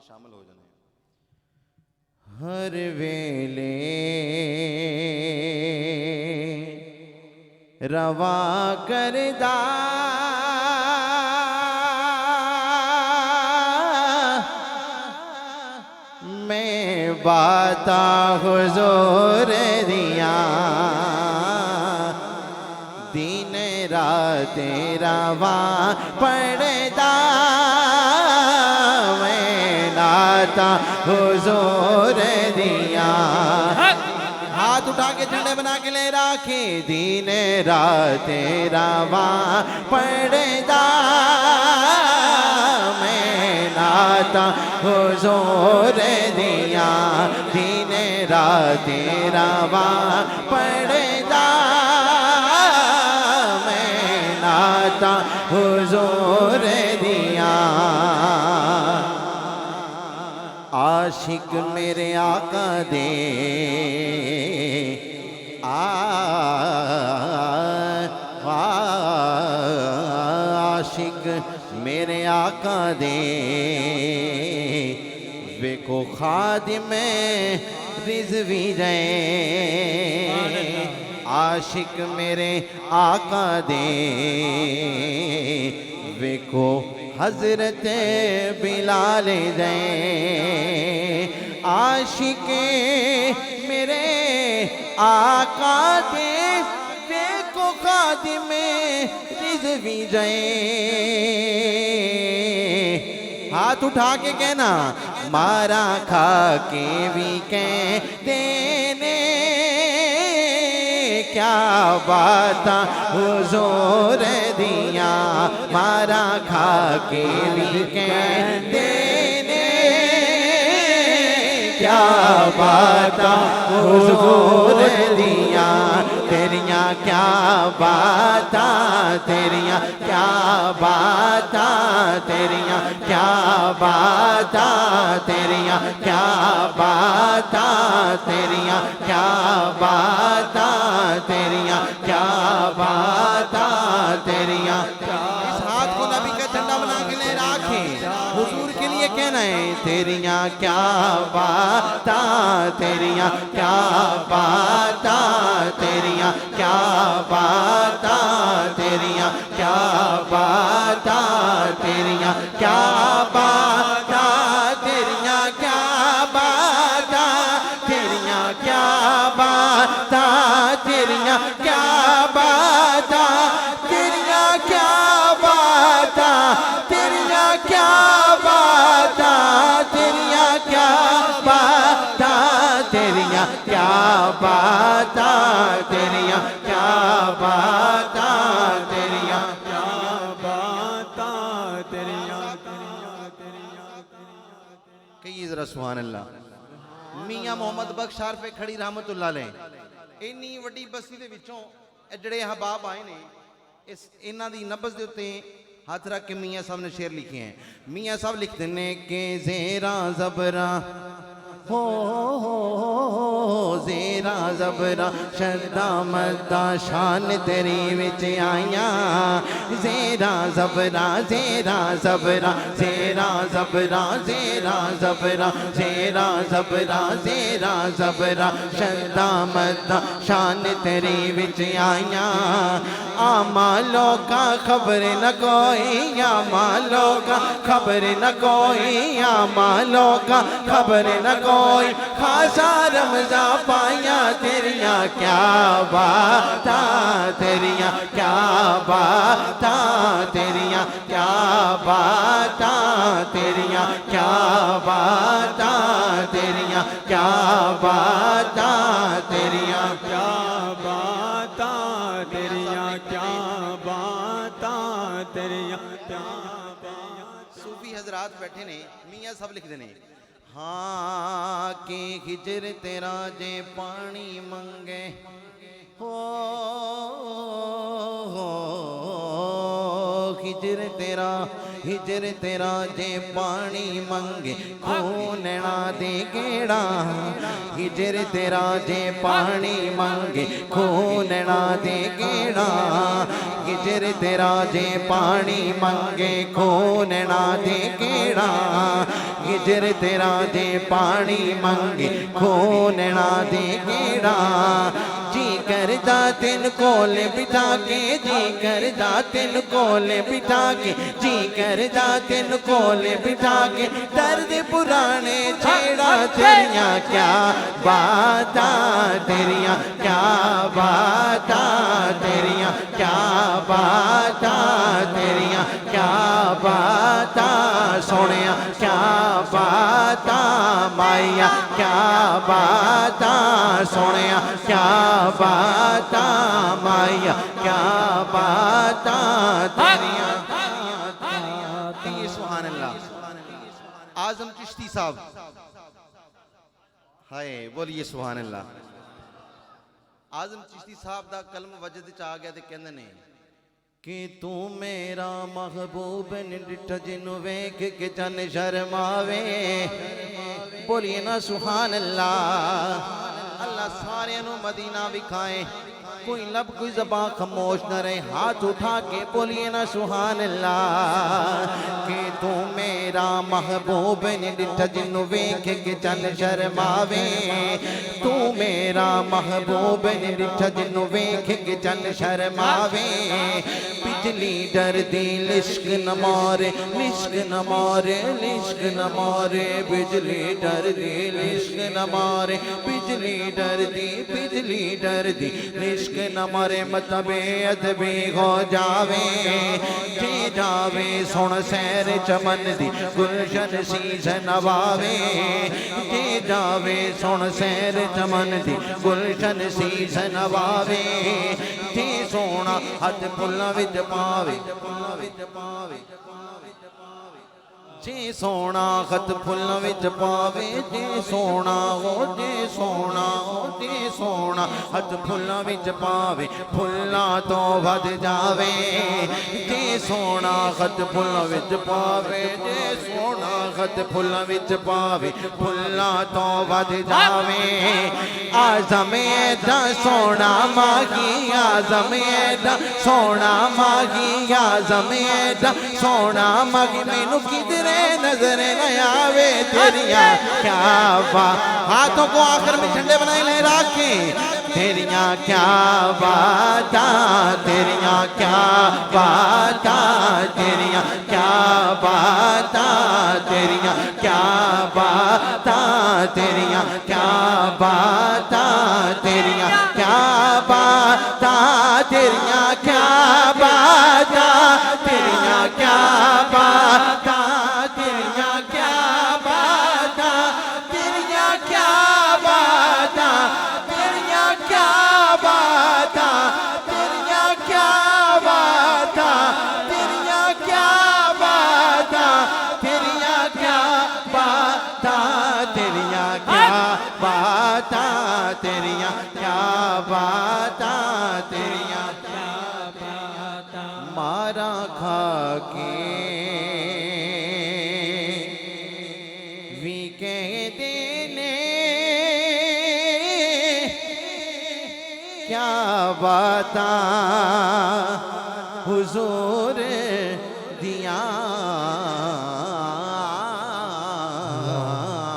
شامل ہو جانے ہر ویلے روا کردہ میں باتا حضور دیا دن رات روا پڑھدا میں ناتا حضور دیا ہاتھ اٹھا کے جھنڈے بنا کے لے راکھے دن رات روا پڑھدا میں ناتا حضور دیا دن رات روا پڑھدا میں ناتا حضور دیا عاشق میرے آقا دے عاشق میرے آقا دے ویکو خادم رضوی جائے عاشق میرے آقا دے ویکو حضرت بلال دیں عاشق میرے آقا دے دیکھو خادم رضوی جائیں ہاتھ اٹھا کے کہنا مارا کھا کے بھی کہیں دینے کیا بات حضور دیا مارا کھا کے بھی کہیں دینے کیا بات حضور دیا تیریاں کیا بات تیریاں کیا بات تیریاں کیا بات تیریاں کیا بات تیریاں کیا بات تیریاں کیا بات تیریاں اس ہاتھ کو نبی کا جھنڈا بنا کے لے راکھیں حضور کے لیے کہنا ہے تیریاں کیا بات تیریاں کیا بات تیریاں کیا بات تیریاں کیا بات تیریاں کیا بات تیریاں کیا بات تیریاں کیا بات تیریاں کیا بات تیریاں کیا بات تیریاں کیا بات تیریاں کیا بات تیریاں کیا بات تیریاں کیا بات تیریاں کیا بات تیریاں کہیے ذرا سبحان اللہ میاں محمد بخش عارف کھڑی رحمت اللہ علیہ اینی وڈی بستی دے وچوں جڑے احباب آئے نے اس انہاں دی نبض دے اوتے ہاتھ رکھ کے میاں صاحب نے شعر لکھے ہیں میاں صاحب لکھتے ہیں کہ زیراں زبراں زیراں زبراں شدہ مدہ شان تیری وچ آئیاں زیراں زبراں زیراں زبراں زیراں زبراں زیراں زبراں زیراں زبراں زیراں زبراں شدہ مدہ شان تیری وچ آئیاں آمالوں کا خبر نہ کوئی آمالوں کا خبر نہ کوئی آمالوں کا خبر نہ کوئی خاصا رمضان پایا تیریاں کیا بات تیریاں کیا بات تیریاں کیا بات تیریاں کیا بات تیریاں کیا بات تیریاں کیا بات تیریاں کیا بات تیریاں کیا بات صوفی حضرات بیٹھے نے میاں صاحب لکھ دینے ہاں کہ ہجر تیرا جے پانی منگے ہجر تیرا جے پانی منگے خوننا دے گیڑا ہجر تیرا جے پانی منگے خوننا دے گیڑا ہجر تیرا جے پانی منگے خوننا دے گیڑا گجر تیرا دے پانی منگے کھوننا دے گیڑا جی کردا تین کولے بٹھا کے جی کردا تین کولے بٹھا کے جی کردا تین کولے بٹھا کے درد پرانے چھیڑا تیریاں کیا باتاں تیریاں کیا باتاں تیریاں کیا باتاں تیریاں کیا باتاں سونیا کیا باتاں مائیا کیا باتاں سونیا کیا باتاں مائیا کیا باتاں تیریاں سبحان اللہ اعظم چشتی صاحب ہائے بولیے سبحان اللہ اعظم چشتی صاحب دا کلم وجد چ آ گیا تے کہندے نے کہ تو میرا محبوب نڈٹھ جنوں ویکھ کے چن شرماوے بولیے نا سبحان اللہ اللہ سارے نو مدینہ وکھائے کوئی لب کوئی زبان خاموش نہ رہے ہاتھ اٹھا کے بولیے نا سبحان اللہ کہ تو میرا محبوب نڈٹھ جنوں ویکھ کے چن شرماوے تو میرا محبوب نڈٹھ جنوں ویکھ کے چن شرماوے بجلی ڈر دی لشک نہ مارے لشک نہ مارے لشک نہ مارے بجلی ڈر دی لشک نہ مارے بجلی ڈر دی لشک نہ مارے مطلب ادبی ہو جاوے جی جاوے سن سیر چمن دی گلشن سیز نواوے جی جاوے سن سیر چمن دی گلشن سیز نواوے جی سونا ہاتھ پھلاں وچ پاوے جی سونا خط پھلاں وچ پاوے جی سونا ہو جی سونا ہو جی سونا خط پھلاں وچ پاوے پھلاں تو ود جاوے جی سونا خط پھلاں وچ پاوے جی سونا خط پھلاں وچ پاوے پھلاں تو ود جاوے اعظم ایڈا سونا ماہی اعظم ایڈا سونا ماہی اعظم ایڈا سونا ماہی مینوں کدھرے نظر نہ آوے تیریاں کیا ہاتھوں کو آخر میں جھنڈے بنائے لہرا کے تیریاں کیا باتاں تیریاں کیا باتاں تیریاں کیا باتاں تیریاں کیا باتاں تیریاں کیا باتاں تیریاں کیا باتاں تیریاں کیا باتاں تیریاں کیا باتاں تیریاں کیا باتاں تیریاں کیا باتاں تیریاں کیا باتاں تیریاں کیا باتاں تیریاں کیا باتاں تیریاں کیا باتاں تیریاں کیا باتاں تیریاں کیا باتاں تیریاں کیا باتاں مارا کھا کے کیا باتاں حضور